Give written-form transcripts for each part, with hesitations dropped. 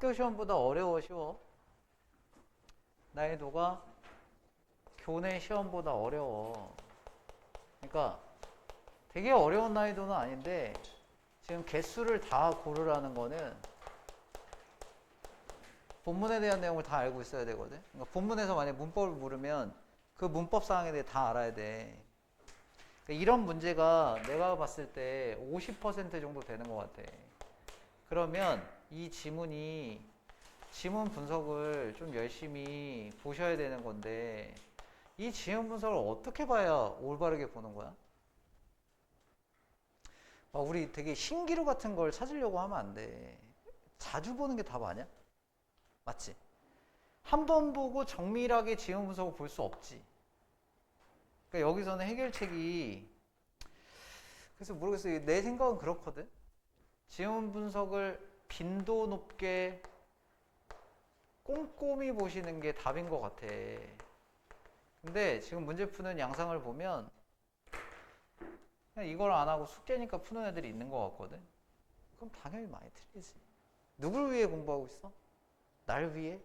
학교 시험보다 어려워, 쉬워? 난이도가 교내 시험보다 어려워. 그러니까 되게 어려운 난이도는 아닌데 지금 개수를 다 고르라는 거는 본문에 대한 내용을 다 알고 있어야 되거든. 그러니까 본문에서 만약 문법을 물으면 그 문법 사항에 대해 다 알아야 돼. 그러니까 이런 문제가 내가 봤을 때 50% 정도 되는 것 같아. 그러면 이 지문 분석을 좀 열심히 보셔야 되는 건데 이 지문 분석을 어떻게 봐야 올바르게 보는 거야? 우리 되게 신기루 같은 걸 찾으려고 하면 안 돼. 자주 보는 게 답 아니야? 맞지? 한 번 보고 정밀하게 지문 분석을 볼 수 없지. 그러니까 여기서는 해결책이 그래서 모르겠어요. 내 생각은 그렇거든. 지문 분석을 빈도 높게 꼼꼼히 보시는 게 답인 것 같아. 근데 지금 문제 푸는 양상을 보면 그냥 이걸 안 하고 숙제니까 푸는 애들이 있는 것 같거든. 그럼 당연히 많이 틀리지. 누굴 위해 공부하고 있어? 날 위해?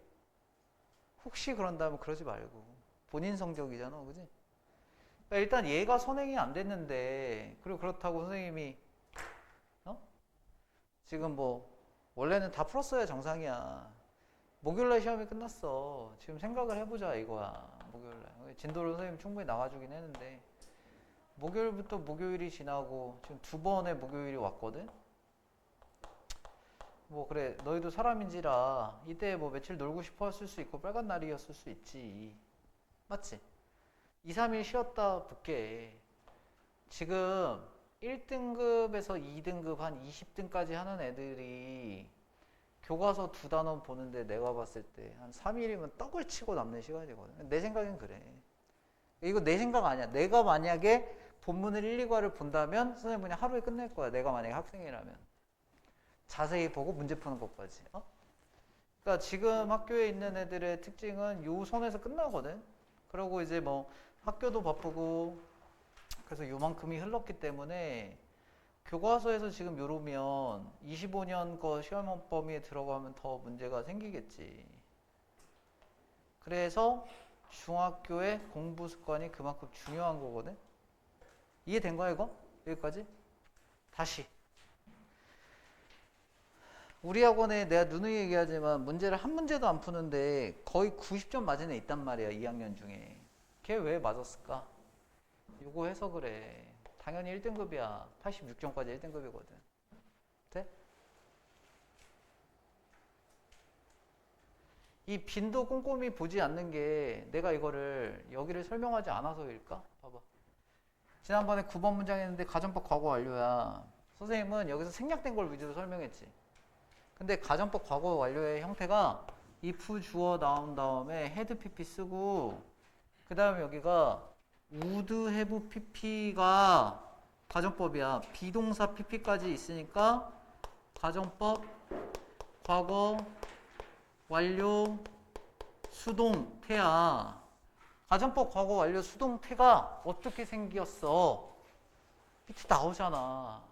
혹시 그런다면 그러지 말고 본인 성적이잖아, 그지? 그러니까 일단 얘가 선행이 안 됐는데 그리고 그렇다고 선생님이 지금 뭐 원래는 다 풀었어야 정상이야. 목요일날 시험이 끝났어. 지금 생각을 해보자 이거야. 목요일날 진도를 선생님 충분히 나와주긴 했는데 목요일부터 목요일이 지나고 지금 두 번의 목요일이 왔거든. 뭐 그래 너희도 사람인지라 이때 뭐 며칠 놀고 싶어 했을 수 있고 빨간 날이었을 수 있지. 맞지? 2, 3일 쉬었다 붙게. 지금 1등급에서 2등급 한 20등까지 하는 애들이 교과서 두 단원 보는데 내가 봤을 때 한 3일이면 떡을 치고 남는 시간이거든. 내 생각엔 그래. 이거 내 생각 아니야. 내가 만약에 본문을 1, 2과를 본다면 선생님 그냥 하루에 끝낼 거야. 내가 만약에 학생이라면. 자세히 보고 문제 푸는 것까지. 그러니까 지금 학교에 있는 애들의 특징은 요 선에서 끝나거든. 그리고 이제 뭐 학교도 바쁘고 그래서 요만큼이 흘렀기 때문에 교과서에서 지금 요러면 25년 거 시험 범위에 들어가면 더 문제가 생기겠지. 그래서 중학교의 공부 습관이 그만큼 중요한 거거든. 이해된 거야 이거? 여기까지? 다시. 우리 학원에 내가 누누이 얘기하지만 문제를 한 문제도 안 푸는데 거의 90점 맞은 애 있단 말이야 2학년 중에. 걔 왜 맞았을까? 요거 해서 그래. 당연히 1등급이야. 86점까지 1등급이거든. 돼? 이 빈도 꼼꼼히 보지 않는 게 내가 이거를 여기를 설명하지 않아서일까? 봐봐. 지난번에 9번 문장 했는데 가정법 과거 완료야. 선생님은 여기서 생략된 걸 위주로 설명했지. 근데 가정법 과거 완료의 형태가 if 주어 나온 다음에 had pp 쓰고 그 다음에 여기가 would have pp가 가정법이야. 비동사 pp까지 있으니까 가정법 과거 완료 수동태야. 가정법 과거 완료 수동태가 어떻게 생겼어? 밑에 나오잖아.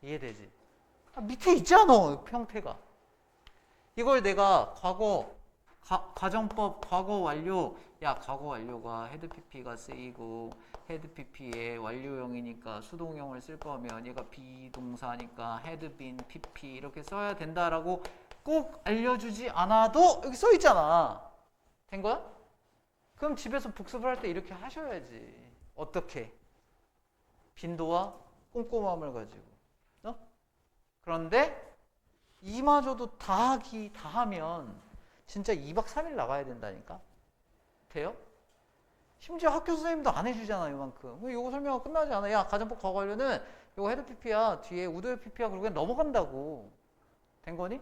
이해되지? 밑에 있잖아 형태가. 이걸 내가 가정법 과거 완료 과거 완료가 헤드 pp가 쓰이고 헤드 pp의 완료형이니까 수동형을 쓸 거면 얘가 비동사니까 헤드 빈 pp 이렇게 써야 된다라고 꼭 알려주지 않아도 여기 써 있잖아. 된 거야? 그럼 집에서 복습을 할 때 이렇게 하셔야지. 어떻게? 빈도와 꼼꼼함을 가지고. 그런데 이마저도 다 하면 진짜 2박 3일 나가야 된다니까. 돼요? 심지어 학교 선생님도 안 해주잖아 이만큼. 이거 설명가 끝나지 않아. 야 가정법 과거 완료는 이거 헤드 PP야 뒤에 우드 PP야 그러고 그냥 넘어간다고. 된 거니?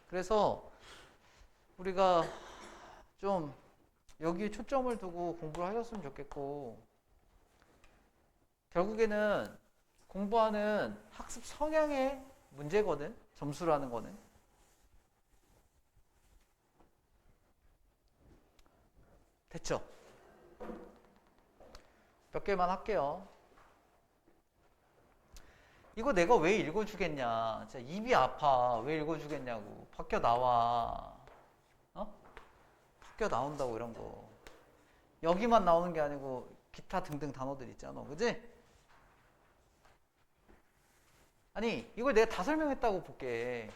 그래서 우리가 좀 여기에 초점을 두고 공부를 하셨으면 좋겠고 결국에는 공부하는 학습 성향의 문제거든. 점수라는 거는. 됐죠? 몇 개만 할게요. 이거 내가 왜 읽어주겠냐. 진짜 입이 아파. 왜 읽어주겠냐고. 밖에 나와. 어? 밖에 나온다고 이런 거. 여기만 나오는 게 아니고 기타 등등 단어들 있잖아. 그지? 아니 이걸 내가 다 설명했다고 볼게.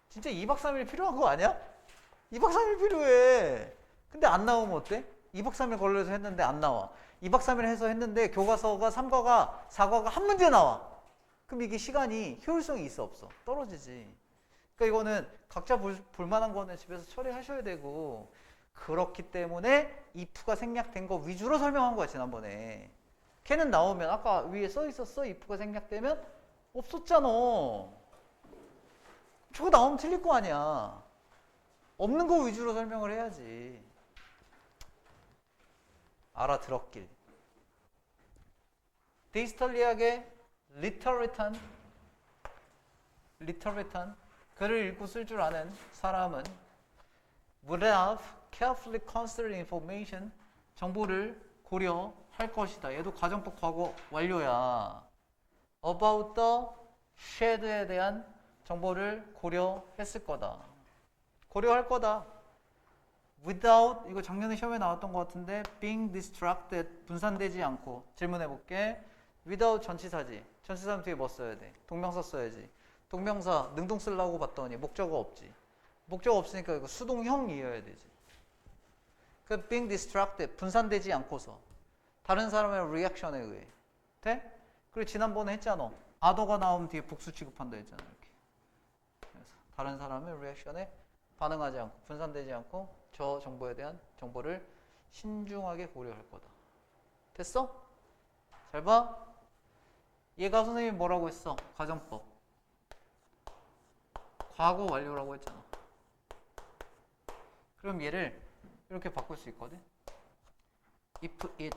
진짜 2박 3일 필요한 거 아니야? 2박 3일 필요해. 근데 안 나오면 어때? 2박 3일 걸려서 했는데 안 나와. 2박 3일 해서 했는데 교과서가 3과가 4과가 한 문제 나와. 그럼 이게 시간이 효율성이 있어 없어? 떨어지지. 그러니까 이거는 각자 볼만한 거는 집에서 처리하셔야 되고, 그렇기 때문에 if가 생략된 거 위주로 설명한 거야 지난번에. 걔는 나오면 아까 위에 써 있었어? if가 생략되면 없었잖아. 저거 나오면 틀릴 거 아니야. 없는 거 위주로 설명을 해야지. 알아들었길. 디지털리하게 리터레이트한 글을 읽고 쓸 줄 아는 사람은 would have carefully considered information 정보를 고려할 것이다. 얘도 가정법 과거 완료야. about the shad에 대한 정보를 고려했을 거다. 고려할 거다. without 이거 작년에 시험에 나왔던 것 같은데 being distracted 분산되지 않고 질문해 볼게. without 전치사지. 전치사는 뒤에 뭐 써야 돼? 동명사 써야지. 동명사 능동 쓰려고 봤더니 목적어 없지. 목적어 없으니까 이거 수동형이어야 되지. 그 being distracted 분산되지 않고서 다른 사람의 리액션에 의해 돼? 그리고 지난번에 했잖아. other가 나오면 뒤에 복수 취급한다 했잖아. 이렇게. 그래서 다른 사람의 리액션에 반응하지 않고 분산되지 않고 저 정보에 대한 정보를 신중하게 고려할 거다. 됐어? 잘 봐. 얘가 선생님이 뭐라고 했어? 가정법. 과거 완료라고 했잖아. 그럼 얘를 이렇게 바꿀 수 있거든. If it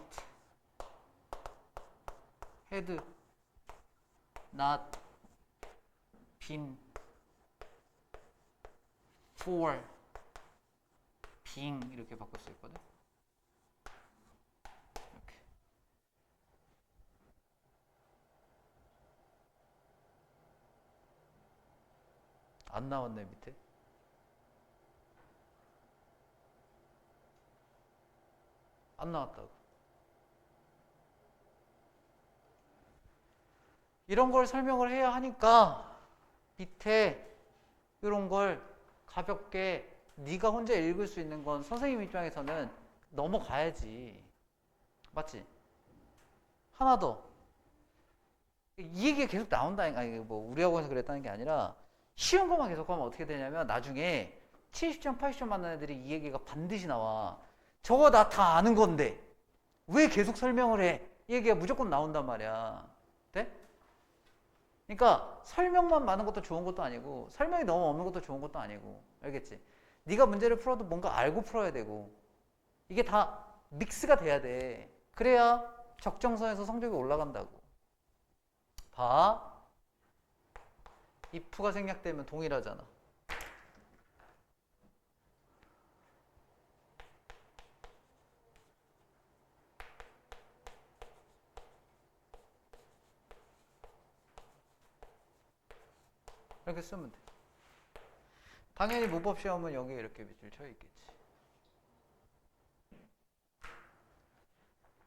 had not been for being 이렇게 바꿀 수 있거든. 이렇게. 안 나왔네 밑에. 안 나왔다고. 이런 걸 설명을 해야 하니까 밑에 이런 걸 가볍게 네가 혼자 읽을 수 있는 건 선생님 입장에서는 넘어가야지. 맞지? 하나 더. 이 얘기가 계속 나온다니까. 아니, 뭐 우리 학원에서 그랬다는 게 아니라 쉬운 것만 계속 하면 어떻게 되냐면 나중에 70점, 80점 맞는 애들이 이 얘기가 반드시 나와. 저거 나 다 아는 건데 왜 계속 설명을 해? 이 얘기가 무조건 나온단 말이야. 네? 그러니까 설명만 많은 것도 좋은 것도 아니고 설명이 너무 없는 것도 좋은 것도 아니고. 알겠지? 네가 문제를 풀어도 뭔가 알고 풀어야 되고 이게 다 믹스가 돼야 돼. 그래야 적정선에서 성적이 올라간다고. 봐. if가 생략되면 동일하잖아. 이렇게 쓰면 돼. 당연히 모법 시험은 여기에 이렇게 밑줄 쳐 있겠지.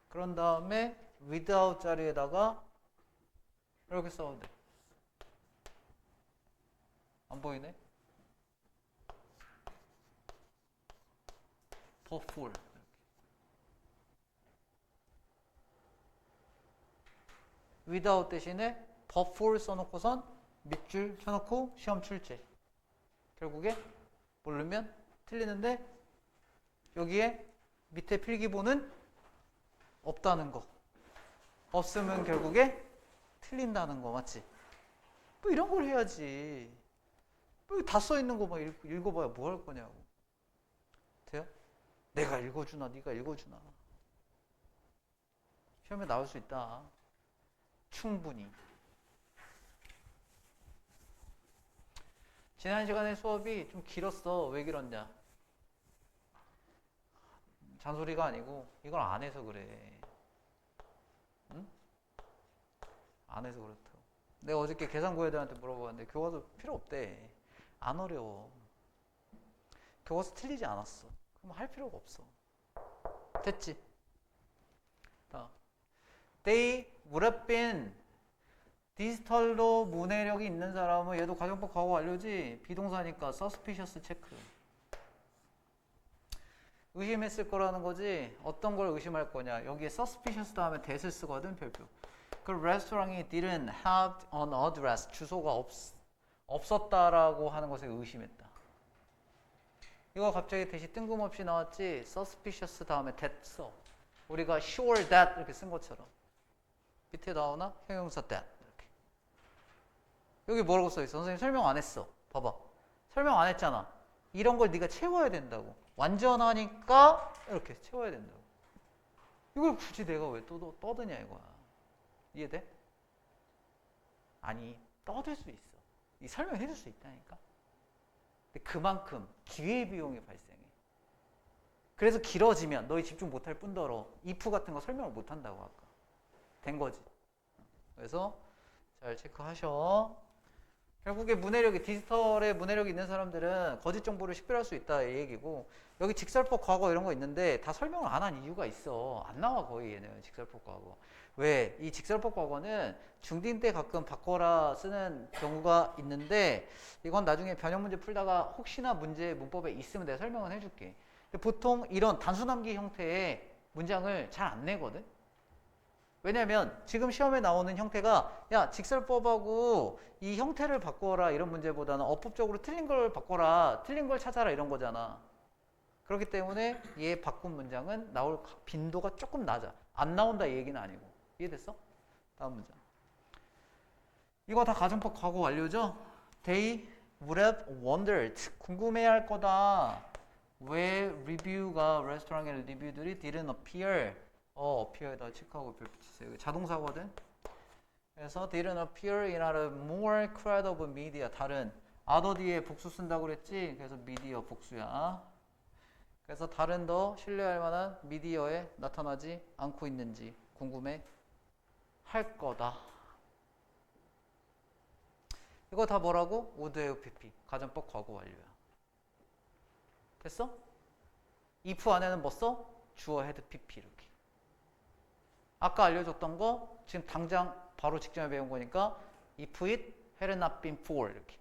그런 다음에 without 자리에다가 이렇게 써도 돼. 안 보이네? for full. without 대신에 but for 써놓고선 밑줄 쳐놓고 시험 출제. 결국에 모르면 틀리는데 여기에 밑에 필기본은 없다는 거. 없으면 결국에 틀린다는 거. 맞지? 뭐 이런 걸 해야지. 뭐 다 써있는 거 막 읽어봐야 뭐 할 거냐고. 돼요? 내가 읽어주나 네가 읽어주나. 시험에 나올 수 있다. 충분히. 지난 시간에 수업이 좀 길었어. 왜 길었냐? 잔소리가 아니고 이걸 안 해서 그래. 응? 안 해서 그렇다. 내가 어저께 계산고 애들한테 물어봤는데 교과서 필요 없대. 안 어려워. 교과서 틀리지 않았어. 그럼 할 필요가 없어. 됐지? They would have been 디지털로 문해력이 있는 사람은 얘도 가정법 과거 완료지. 비동사니까 suspicious 체크. 의심했을 거라는 거지. 어떤 걸 의심할 거냐. 여기에 suspicious 다음에 that을 쓰거든. 별표. 그 레스토랑이 didn't have an address. 주소가 없었다라고 하는 것에 의심했다. 이거 갑자기 that이 뜬금없이 나왔지. suspicious 다음에 that 써. 우리가 sure that 이렇게 쓴 것처럼. 밑에 나오나? 형용사 that. 이렇게. 여기 뭐라고 써있어? 선생님 설명 안 했어. 봐봐. 설명 안 했잖아. 이런 걸 네가 채워야 된다고. 완전하니까 이렇게 채워야 된다고. 이걸 굳이 내가 왜 떠드냐 이거야. 이해돼? 아니 떠들 수 있어. 이 설명해 줄 수 있다니까. 근데 그만큼 기회비용이 발생해. 그래서 길어지면 너희 집중 못할 뿐더러 if 같은 거 설명을 못한다고 아까. 된 거지. 그래서 잘 체크하셔. 결국에 문해력이 디지털에 문해력이 있는 사람들은 거짓 정보를 식별할 수 있다 이 얘기고 여기 직설법 과거 이런 거 있는데 다 설명을 안 한 이유가 있어. 안 나와 거의 얘는 직설법 과거. 왜? 이 직설법 과거는 중딩 때 가끔 바꿔라 쓰는 경우가 있는데 이건 나중에 변형 문제 풀다가 혹시나 문제 문법에 있으면 내가 설명을 해줄게. 근데 보통 이런 단순함기 형태의 문장을 잘 안 내거든. 왜냐면 지금 시험에 나오는 형태가 야 직설법하고 이 형태를 바꿔라 이런 문제보다는 어법적으로 틀린 걸 바꿔라 틀린 걸 찾아라 이런 거잖아. 그렇기 때문에 얘 바꾼 문장은 나올 빈도가 조금 낮아. 안 나온다 이 얘기는 아니고. 이해됐어? 다음 문장. 이거 다 가정법 과거 완료죠? They would have wondered. 궁금해할 거다. 왜 리뷰가 레스토랑의 리뷰들이 didn't appear. appear에다 체크하고 별 붙이세요. 자동사거든. 그래서 didn't appear in a more credible media. 다른 other 뒤에 복수 쓴다고 그랬지. 그래서 media 복수야. 그래서 다른 더 신뢰할 만한 미디어에 나타나지 않고 있는지 궁금해 할 거다. 이거 다 뭐라고? would have pp. 가정법 과거 완료야. 됐어? if 안에는 뭐 써? 주어 had pp 이렇게. 아까 알려줬던 거 지금 당장 바로 직전에 배운 거니까 if it had not been for 이렇게.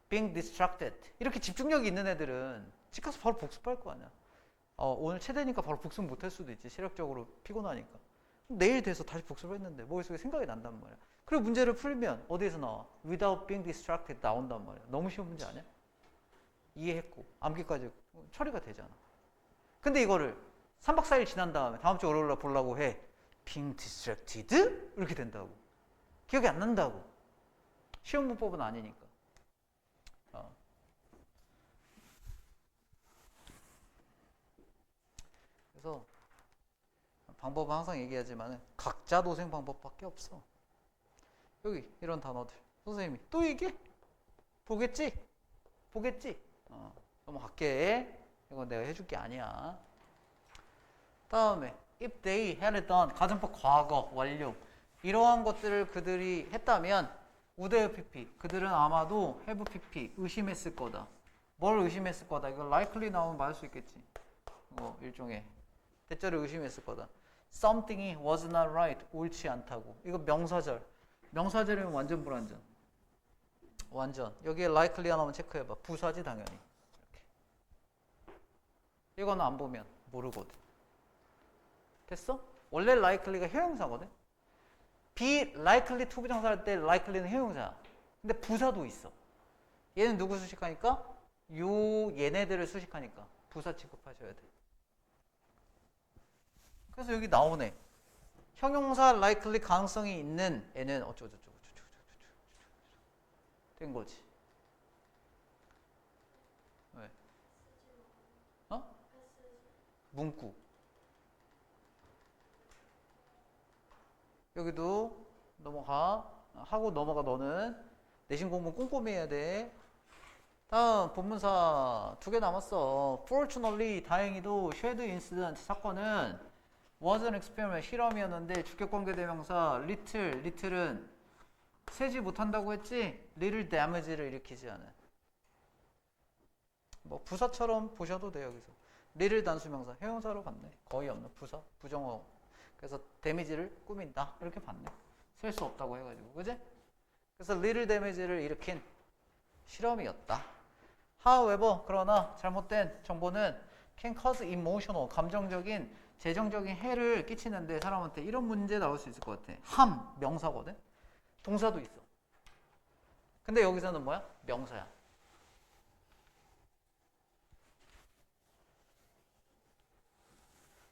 being distracted. 이렇게 집중력이 있는 애들은 집 가서 바로 복습할 거 아니야. 오늘 최대니까 바로 복습 못할 수도 있지. 체력적으로 피곤하니까. 내일 돼서 다시 복습을 했는데 머릿속에 생각이 난단 말이야. 그리고 문제를 풀면 어디에서 나와? without being distracted 나온단 말이야. 너무 쉬운 문제 아니야? 이해했고 암기까지 처리가 되잖아. 근데 이거를 3박 4일 지난 다음에 다음 주 월요일 날 보려고 해. being distracted? 이렇게 된다고. 기억이 안 난다고. 쉬운 문법은 아니니까. 그래서 방법은 항상 얘기하지만 각자 도생 방법밖에 없어. 여기 이런 단어들. 선생님이 또 얘기해? 보겠지? 보겠지? 넘어갈게. 이건 내가 해줄 게 아니야. 다음에 if they had done 가정법 과거 완료 이러한 것들을 그들이 했다면 would have pp 그들은 아마도 have pp 의심했을 거다. 뭘 의심했을 거다. 이거 likely 나오면 맞을 수 있겠지. 일종의 대절을 의심했을 거다. something이 was not right 옳지 않다고. 이거 명사절. 명사절이면 완전 불완전. 완전. 여기에 likely 하나만 체크해봐. 부사지 당연히. 이렇게. 이거는 안 보면 모르거든. 됐어? 원래 likely가 형용사거든. be likely to 부정사 할 때 likely는 형용사야. 근데 부사도 있어. 얘는 누구 수식하니까? 얘네들을 수식하니까 부사 취급하셔야 돼. 그래서 여기 나오네. 형용사 likely 가능성이 있는 애는 어쩌고저쩌고 된 거지. 왜? 문구. 여기도 넘어가. 하고 넘어가. 너는 내신 공부 꼼꼼히 해야 돼. 다음 본문사 2개 남았어. Fortunately 다행히도 shared incident 사건은 was an experiment 실험이었는데 주격관계대명사 little은 세지 못한다고 했지 little damage를 일으키지 않은. 뭐 부사처럼 보셔도 돼요. 여기서 little 단수명사 형용사로 봤네. 거의 없는 부사 부정어. 그래서 데미지를 꾸민다 이렇게 봤네. 셀 수 없다고 해가지고 그지? 그래서 little damage를 일으킨 실험이었다. However, 그러나 잘못된 정보는 can cause emotional, 감정적인, 재정적인 해를 끼치는데 사람한테 이런 문제 나올 수 있을 것 같아. 함, 명사거든? 동사도 있어. 근데 여기서는 뭐야? 명사야.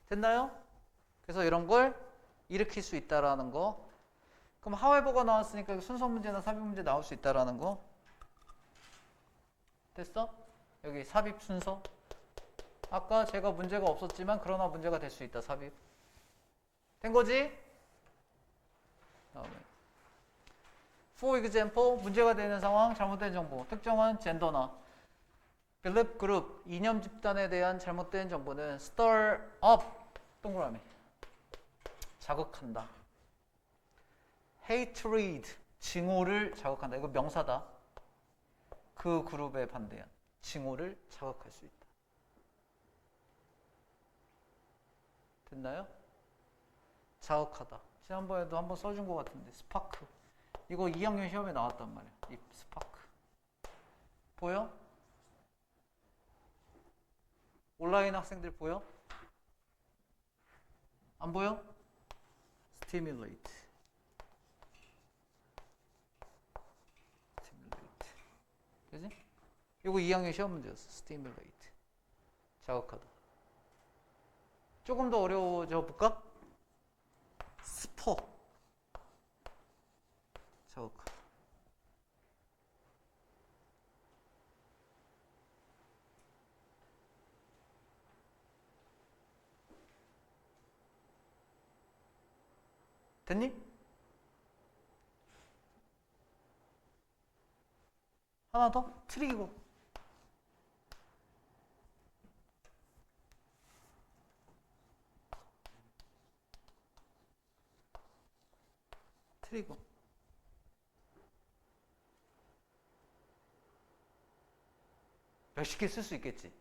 됐나요? 그래서 이런 걸 일으킬 수 있다라는 거. 그럼 however가 나왔으니까 순서 문제나 삽입 문제 나올 수 있다라는 거. 됐어? 여기 삽입 순서. 아까 제가 문제가 없었지만 그러나 문제가 될 수 있다. 삽입. 된 거지? 다음에. For example, 문제가 되는 상황, 잘못된 정보, 특정한 젠더나 belief group, 이념 집단에 대한 잘못된 정보는 stir up, 동그라미, 자극한다. hatred, 증오를 자극한다. 이거 명사다. 그 그룹에 반대한 증오를 자극할 수 있다. 됐나요? 자극하다. 지난번에도 한번 써준 것 같은데 스파크. 이거 2학년 시험에 나왔단 말이야. 이 스파크. 보여? 온라인 학생들 보여? 안 보여? stimulate. 그지? 이거 2학년 시험 문제였어. stimulate. 자극하다. 조금 더 어려워져 볼까? 스포. 자극하다. 됐니? 하나 더? 트리거. 트리거. 몇십 개 쓸 수 있겠지.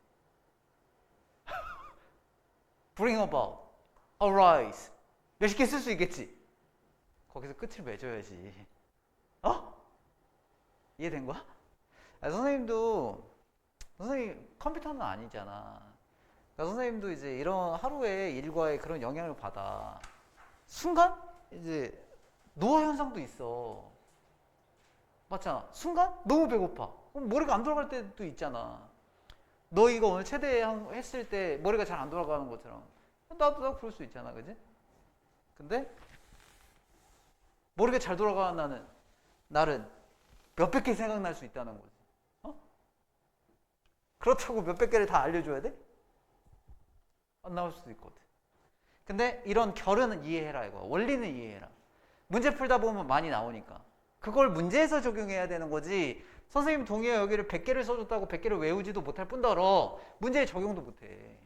bring about, arise. 몇십 개 쓸 수 있겠지. 거기서 끝을 맺어야지. 어? 이해된 거야? 아, 선생님 컴퓨터는 아니잖아. 그러니까 선생님도 이제 이런 하루의 일과에 그런 영향을 받아. 순간 이제 노화 현상도 있어. 맞잖아. 순간 너무 배고파. 그럼 머리가 안 돌아갈 때도 있잖아. 너 이거 오늘 최대 했을 때 머리가 잘 안 돌아가는 것처럼. 나도 그럴 수 있잖아. 그지? 근데 머리가 잘 돌아가는 날은 몇백 개 생각날 수 있다는 거지. 어? 그렇다고 몇백 개를 다 알려줘야 돼? 안 나올 수도 있거든. 근데 이런 결은 이해해라 이거. 원리는 이해해라. 문제 풀다 보면 많이 나오니까. 그걸 문제에서 적용해야 되는 거지. 선생님 동의어 여기를 100개를 써줬다고 100개를 외우지도 못할 뿐더러 문제에 적용도 못해.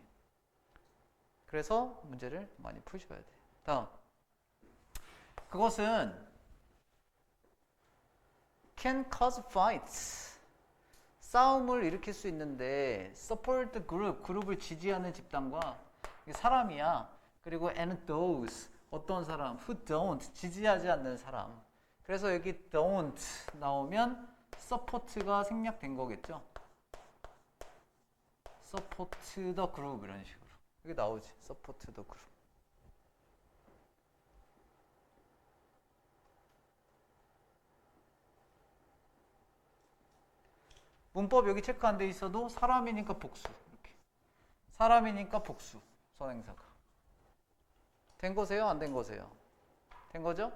그래서 문제를 많이 푸셔야 돼. 다음. 그것은 can cause fights. 싸움을 일으킬 수 있는데 support group, 그룹을 지지하는 집단과 사람이야. 그리고 and those, 어떤 사람, who don't, 지지하지 않는 사람. 그래서 여기 don't 나오면 support가 생략된 거겠죠. support the group 이런 식으로. 여기 나오지. support the group. 문법 여기 체크 안 돼 있어도 사람이니까 복수. 이렇게. 사람이니까 복수. 선행사가. 된 거세요? 안 된 거세요? 된 거죠?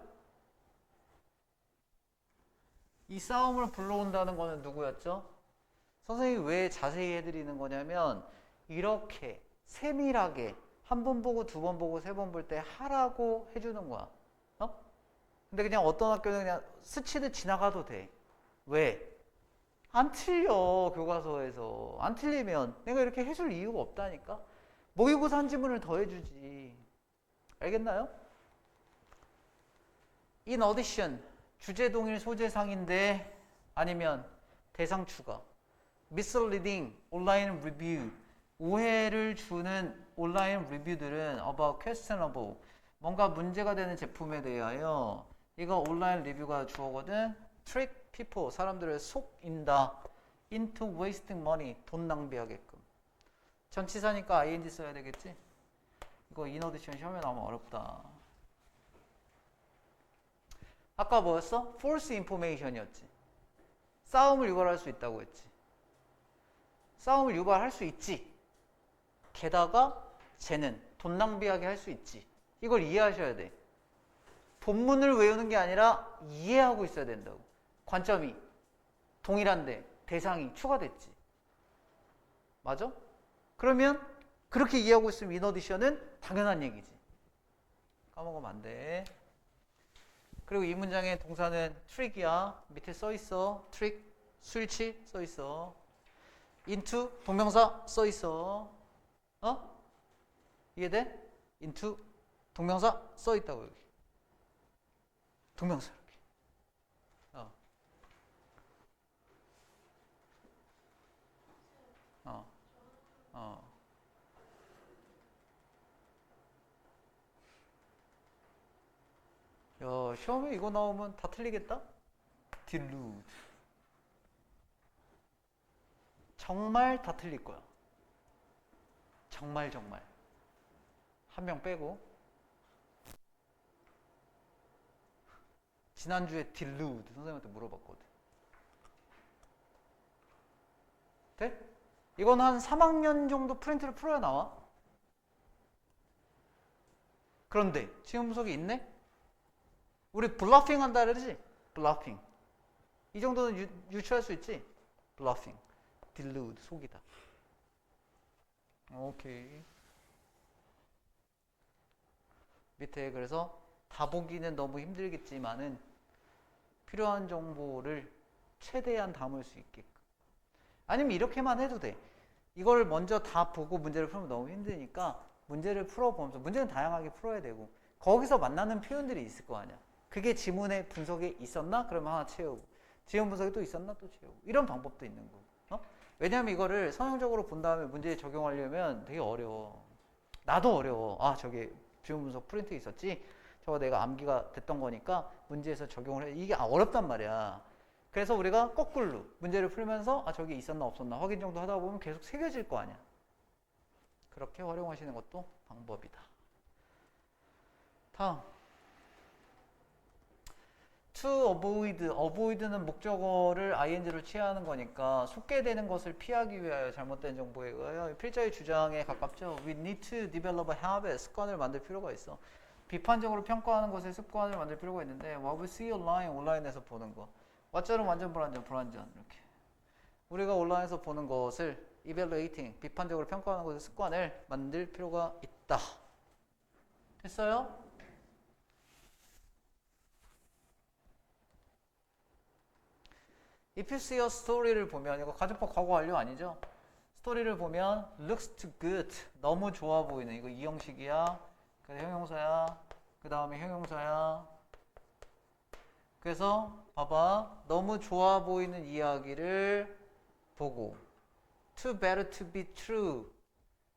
이 싸움을 불러온다는 거는 누구였죠? 선생님이 왜 자세히 해드리는 거냐면 이렇게 세밀하게 한 번 보고 두 번 보고 세 번 볼 때 하라고 해주는 거야. 어? 근데 그냥 어떤 학교는 그냥 스치듯 지나가도 돼. 왜? 안 틀려. 교과서에서 안 틀리면 내가 이렇게 해줄 이유가 없다니까. 모의고사 한 지문을 더 해주지. 알겠나요? In addition, 주제 동일 소재상인데 아니면 대상 추가. misleading 온라인 리뷰. 오해를 주는 온라인 리뷰들은 about questionable. 뭔가 문제가 되는 제품에 대하여 이거 온라인 리뷰가 주어거든. trick people. 사람들을 속인다. into wasting money. 돈 낭비하게끔. 전치사니까 ing 써야 되겠지? 이거 인어디션 시험에 나오면 어렵다. 아까 뭐였어? false information이었지. 싸움을 유발할 수 있다고 했지. 싸움을 유발할 수 있지. 게다가 쟤는 돈 낭비하게 할 수 있지. 이걸 이해하셔야 돼. 본문을 외우는 게 아니라 이해하고 있어야 된다고. 관점이 동일한데 대상이 추가됐지. 맞아? 그러면 그렇게 이해하고 있으면 인어디션은 당연한 얘기지. 까먹으면 안 돼. 그리고 이 문장의 동사는 트릭이야. 밑에 써있어. 트릭, 스위치 써있어. into, 동명사 써있어. 어? 이해돼? into, 동명사 써있다고 여기. 동명사 이렇게. 야, 시험에 이거 나오면 다 틀리겠다? delude. 정말 다 틀릴 거야. 정말. 한 명 빼고. 지난주에 delude 선생님한테 물어봤거든. 돼? 이건 한 3학년 정도 프린트를 풀어야 나와. 그런데 지금 분석이 있네? 우리 블러핑 한다 그러지? 블러핑. 이 정도는 유추할 수 있지? 블러핑. delude, 속이다. 오케이. 밑에 그래서 다 보기는 너무 힘들겠지만은 필요한 정보를 최대한 담을 수 있게끔. 아니면 이렇게만 해도 돼. 이걸 먼저 다 보고 문제를 풀면 너무 힘드니까 문제를 풀어보면서, 문제는 다양하게 풀어야 되고 거기서 만나는 표현들이 있을 거 아니야. 그게 지문의 분석에 있었나? 그러면 하나 채우고, 지문 분석에 또 있었나? 또 채우고. 이런 방법도 있는 거고. 왜냐하면 이거를 선형적으로 본 다음에 문제에 적용하려면 되게 어려워. 나도 어려워. 아, 저게 지문 분석 프린트 있었지? 저거 내가 암기가 됐던 거니까 문제에서 적용을 해. 이게 어렵단 말이야. 그래서 우리가 거꾸로 문제를 풀면서 아, 저게 있었나 없었나 확인 정도 하다 보면 계속 새겨질 거 아니야. 그렇게 활용하시는 것도 방법이다. 다음. to avoid는 목적어를 ing로 취하는 거니까 속개되는 것을 피하기 위하여 잘못된 정보에 의하여 필자의 주장에 가깝죠. We need to develop a habit. 습관을 만들 필요가 있어. 비판적으로 평가하는 것에 습관을 만들 필요가 있는데 what we see online, 온라인에서 보는 거. what처럼 완전 불완전 이렇게. 우리가 온라인에서 보는 것을 evaluating, 비판적으로 평가하는 것의 습관을 만들 필요가 있다. 됐어요? If you see a story를 보면, 이거 가정법 과거 완료 아니죠? 스토리를 보면 looks too good, 너무 좋아 보이는, 이거 이 형식이야. 그래서 형용사야. 그 다음에 형용사야. 그래서 봐봐, 너무 좋아 보이는 이야기를 보고 too bad to be true,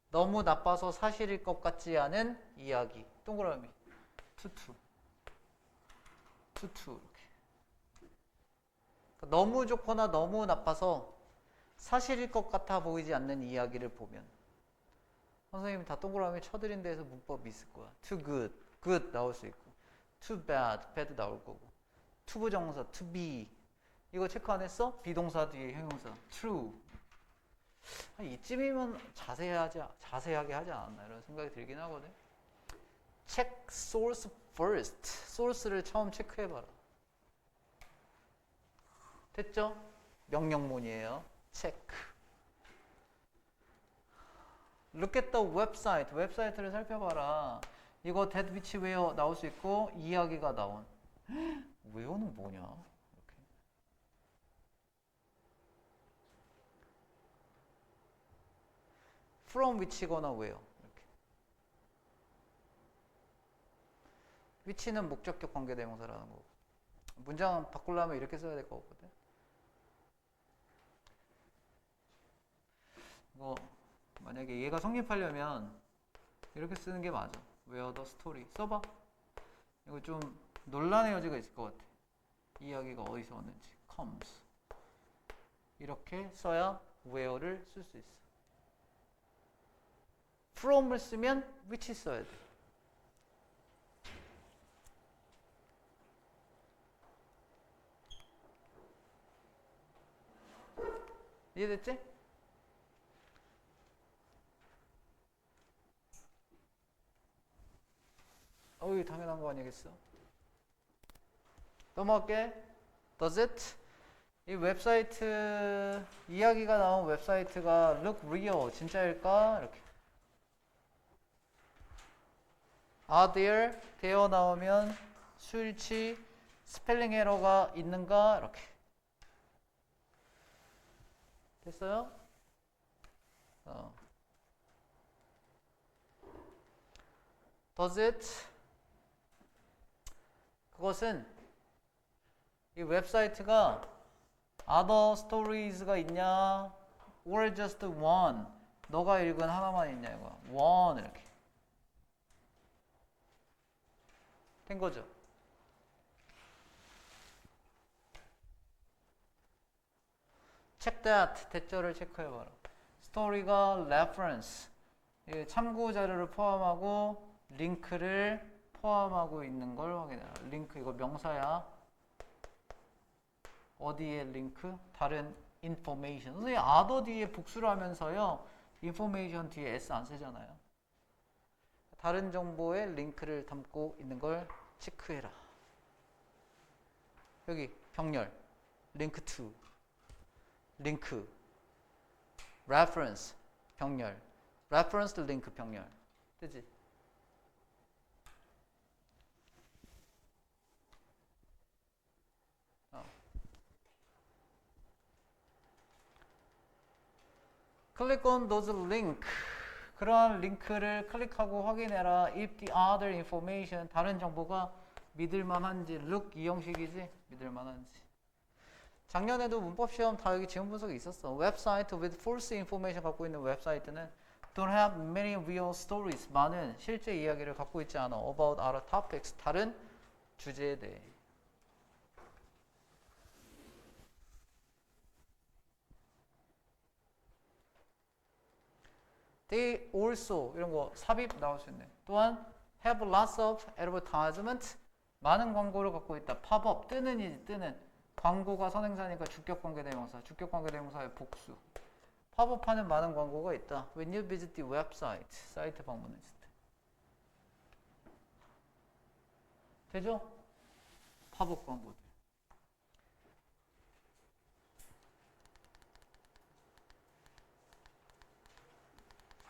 너무 나빠서 사실일 것 같지 않은 이야기. 동그라미 too 이렇게. 너무 좋거나 너무 나빠서 사실일 것 같아 보이지 않는 이야기를 보면, 선생님이 다 동그라미 쳐드린 데에서 문법이 있을 거야. too good, good 나올 수 있고, too bad, bad 나올 거고, to 부정사, to be, 이거 체크 안 했어? 비동사 뒤에 형용사 true. 이쯤이면 자세하게 하지 않았나 이런 생각이 들긴 하거든. check source first, source를 처음 체크해봐라. 됐죠? 명령문이에요. check. look at the website. 웹사이트를 살펴봐라. 이거 that which where 나올 수 있고 이야기가 나온. where는 뭐냐? 이렇게. from which거나 where. 이렇게. which는 목적격 관계대명사라는 거고. 문장 바꾸려면 이렇게 써야 될 것 같거든. 뭐 만약에 얘가 성립하려면 이렇게 쓰는 게 맞아. Where the story 써봐. 이거 좀 논란의 여지가 있을 것 같아. 이야기가 어디서 왔는지. comes 이렇게 써야 where를 쓸 수 있어. from을 쓰면 which 써야 돼. 이해됐지? 어이 당연한 거 아니겠어? 넘어갈게. Does it? 이 웹사이트 이야기가 나온 웹사이트가 look real 진짜일까? 이렇게. Are there? 되어 나오면 수일치 스펠링 에러가 있는가? 이렇게. 됐어요? Does it? 그것은 이 웹사이트가 other stories가 있냐? or just one? 너가 읽은 하나만 있냐 이거야. one 이렇게. 된 거죠. check that 대절을 체크해봐라. 스토리가 reference 참고 자료를 포함하고 링크를 포함하고 있는 걸 확인해라. 링크 이거 명사야. 어디에 링크? 다른 information. 선생님 other 뒤에 복수를 하면서요. information 뒤에 s 안 쓰잖아요. 다른 정보에 링크를 담고 있는 걸 체크해라. 여기 병렬 link to 링크 reference 병렬 reference link 병렬 뜨지? click on those link 그러한 링크를 클릭하고 확인해라. if the other information 다른 정보가 믿을만한지 look 이 형식이지? 믿을만한지. 작년에도 문법 시험 다 여기 지문 분석이 있었어. 웹사이트 with false information 갖고 있는 웹사이트는 don't have many real stories 많은 실제 이야기를 갖고 있지 않아. about other topics 다른 주제에 대해. They also 이런 거 삽입 나올 수 있네. 또한 have lots of advertisement 많은 광고를 갖고 있다. 팝업 뜨는이지 뜨는 광고가 선행사니까 주격관계대명사 주격관계대명사의 복수. 팝업하는 많은 광고가 있다. When you visit the website 사이트 방문했을 때 되죠? 팝업 광고들.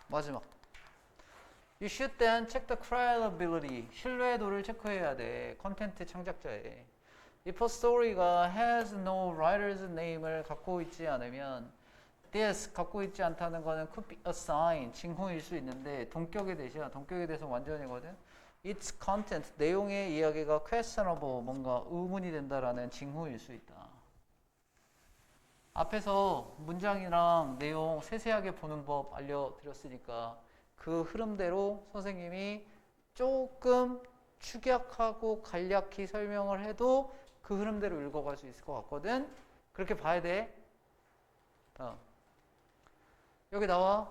마지막. You should then check the credibility. 신뢰도를 체크해야 돼. 컨텐츠 창작자의. If a story가 has no writer's name을 갖고 있지 않으면 this 갖고 있지 않다는 거는 could be a sign. 징후일 수 있는데 동격의 대시야. 동격의 대해서 완전이거든. Its content. 내용의 이야기가 questionable. 뭔가 의문이 된다라는 징후일 수 있다. 앞에서 문장이랑 내용 세세하게 보는 법 알려드렸으니까 그 흐름대로 선생님이 조금 축약하고 간략히 설명을 해도 그 흐름대로 읽어갈 수 있을 것 같거든. 그렇게 봐야 돼. 여기 나와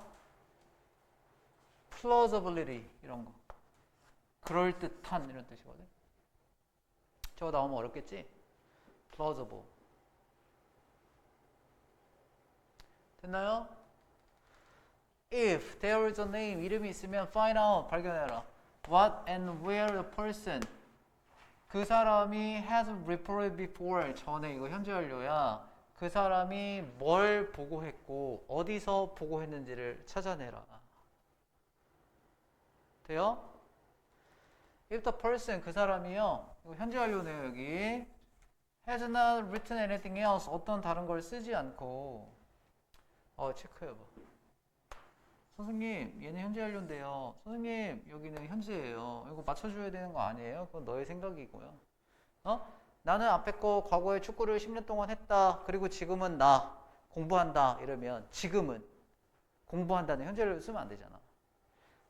plausibility 이런 거 그럴듯한 이런 뜻이거든. 저거 나오면 어렵겠지? plausible 됐나요? If there is a name, 이름이 있으면 find out, 발견해라. What and where the person, 그 사람이 has reported before, 전에 이거 현재 완료야. 그 사람이 뭘 보고했고 어디서 보고했는지를 찾아내라. 돼요? If the person, 그 사람이요. 이거 현재 완료네요 여기. Has not written anything else, 어떤 다른 걸 쓰지 않고 체크해봐. 선생님 얘는 현재 완료인데요. 선생님 여기는 현재예요. 이거 맞춰줘야 되는 거 아니에요? 그건 너의 생각이고요. 나는 앞에 거 과거에 축구를 10년 동안 했다. 그리고 지금은 나 공부한다. 이러면 지금은 공부한다는 현재를 쓰면 안 되잖아.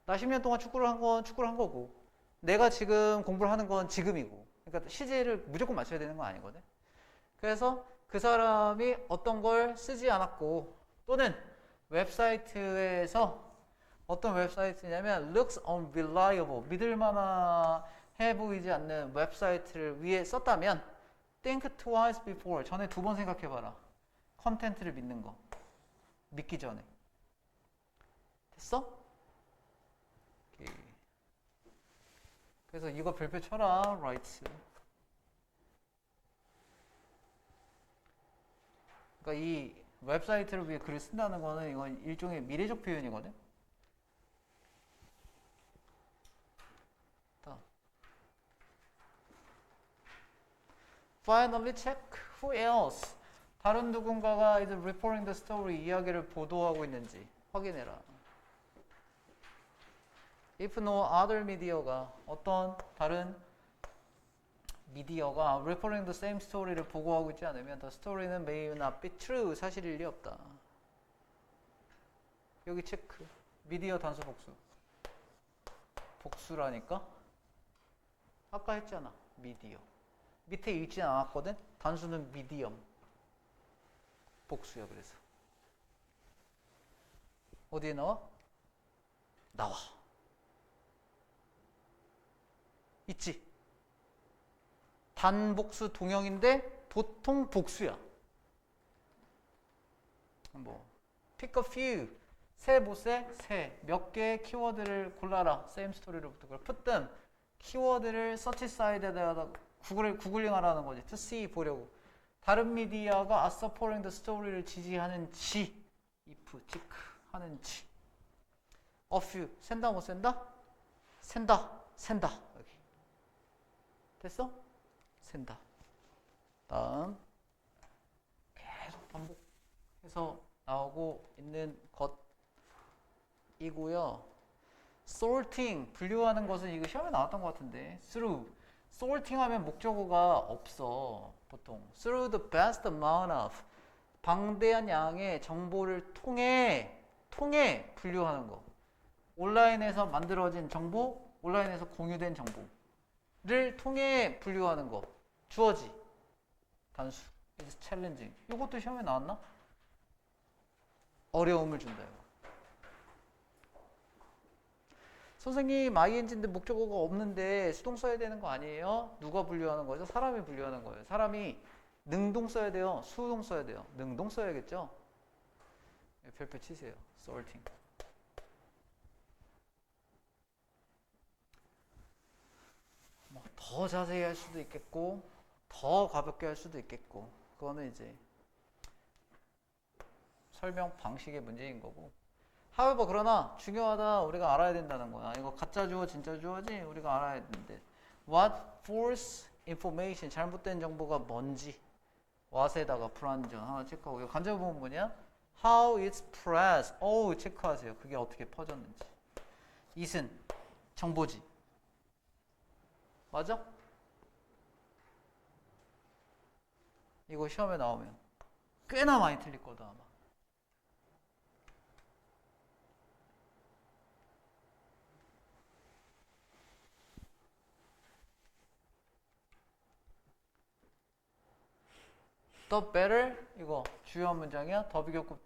나 10년 동안 축구를 한 건 축구를 한 거고 내가 지금 공부를 하는 건 지금이고 그러니까 시제를 무조건 맞춰야 되는 건 아니거든. 그래서 그 사람이 어떤 걸 쓰지 않았고 또는 웹사이트에서 어떤 웹사이트냐면 looks unreliable 믿을만해 보이지 않는 웹사이트를 위에 썼다면 think twice before 전에 2번 생각해봐라. 컨텐츠를 믿는 거 믿기 전에 됐어? 오케이. 그래서 이거 별표 쳐라 rights. 그러니까 이 웹사이트를 위해 글을 쓴다는 거는 이건 일종의 미래적 표현이거든. Finally check who else 다른 누군가가 is reporting the story 이야기를 보도하고 있는지 확인해라. If no other media가 어떤 다른 미디어가 reporting the same story를 보고하고 있지 않으면 the story는 may not be true 사실일 리 없다. 여기 체크 미디어 단수 복수 복수라니까 아까 했잖아 미디어 밑에 읽진 않았거든. 단수는 미디엄 복수야. 그래서 어디에 나와? 나와 있지. 단복수 동형인데 보통 복수야. 뭐 pick a few 세 보세 세 몇 개의 키워드를 골라라. same story로부터 그걸 put them 키워드를 search side에다가 구글링 하라는 거지. to see 보려고. 다른 미디어가 are supporting the story를 지지하는지 if 체크 하는지. a few 센다 못 센다? 센다 여기 됐어? 센다. 다음 계속 반복해서 나오고 있는 것이고요. sorting 분류하는 것은 이거 시험에 나왔던 것 같은데 through sorting 하면 목적어가 없어 보통. through the best amount of 방대한 양의 정보를 통해 분류하는 거. 온라인에서 만들어진 정보, 온라인에서 공유된 정보를 통해 분류하는 거. 주어지 단수 is challenging. 이것도 시험에 나왔나? 어려움을 준다 이거. 선생님 ing인데 목적어가 없는데 수동 써야 되는 거 아니에요? 누가 분류하는 거죠? 사람이 분류하는 거예요. 사람이 능동 써야 돼요? 수동 써야 돼요? 능동 써야겠죠? 별표 치세요. sorting. 뭐 더 자세히 할 수도 있겠고 더 가볍게 할 수도 있겠고 그거는 이제 설명 방식의 문제인 거고. however 그러나 중요하다 우리가 알아야 된다는 거야. 이거 가짜 주어 진짜 주어지 우리가 알아야 되는데 what false information 잘못된 정보가 뭔지 what에다가 불완전 하나 체크하고 이거 간접 부분 뭐냐? how it's spread 체크하세요. 그게 어떻게 퍼졌는지. it은 정보지 맞아? 이거 시험에 나오면 꽤나 많이 틀릴 거다 아마. The better 이거 주요한 문장이야. 더 비교급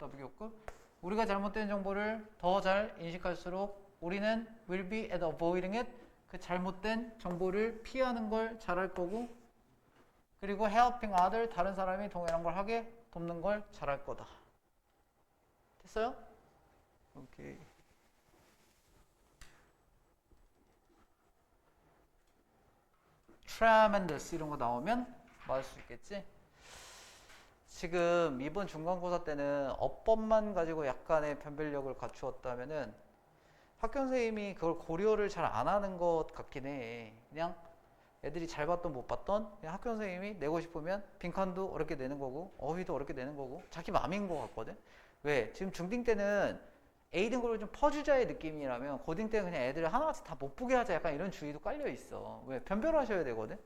우리가 잘못된 정보를 더 잘 인식할수록 우리는 will be at avoiding it 그 잘못된 정보를 피하는 걸 잘할 거고 그리고 helping other 다른 사람이 동일한 걸 하게 돕는 걸 잘할 거다. 됐어요? 오케이. tremendous 이런 거 나오면 맞을 수 있겠지? 지금 이번 중간고사 때는 어법만 가지고 약간의 변별력을 갖추었다면은 학교 선생님이 그걸 고려를 잘 안 하는 것 같긴 해. 그냥 애들이 잘 봤던 못 봤던 그냥 학교 선생님이 내고 싶으면 빈칸도 어렵게 내는 거고 어휘도 어렵게 내는 거고 자기 맘인 것 같거든. 왜? 지금 중딩 때는 A등급을 좀 퍼주자의 느낌이라면 고딩 때는 그냥 애들을 하나같이 다 못 보게 하자 약간 이런 주의도 깔려 있어. 왜? 변별하셔야 되거든.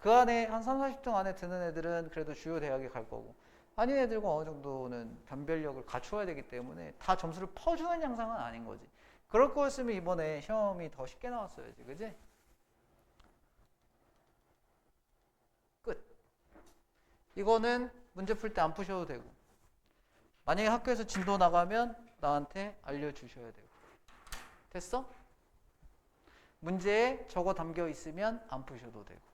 그 안에 한 3, 40등 안에 드는 애들은 그래도 주요 대학에 갈 거고 아닌 애들과 어느 정도는 변별력을 갖추어야 되기 때문에 다 점수를 퍼주는 양상은 아닌 거지. 그럴 거였으면 이번에 시험이 더 쉽게 나왔어야지. 그지? 끝. 이거는 문제 풀 때 안 푸셔도 되고 만약에 학교에서 진도 나가면 나한테 알려주셔야 되고 됐어? 문제에 적어 담겨 있으면 안 푸셔도 되고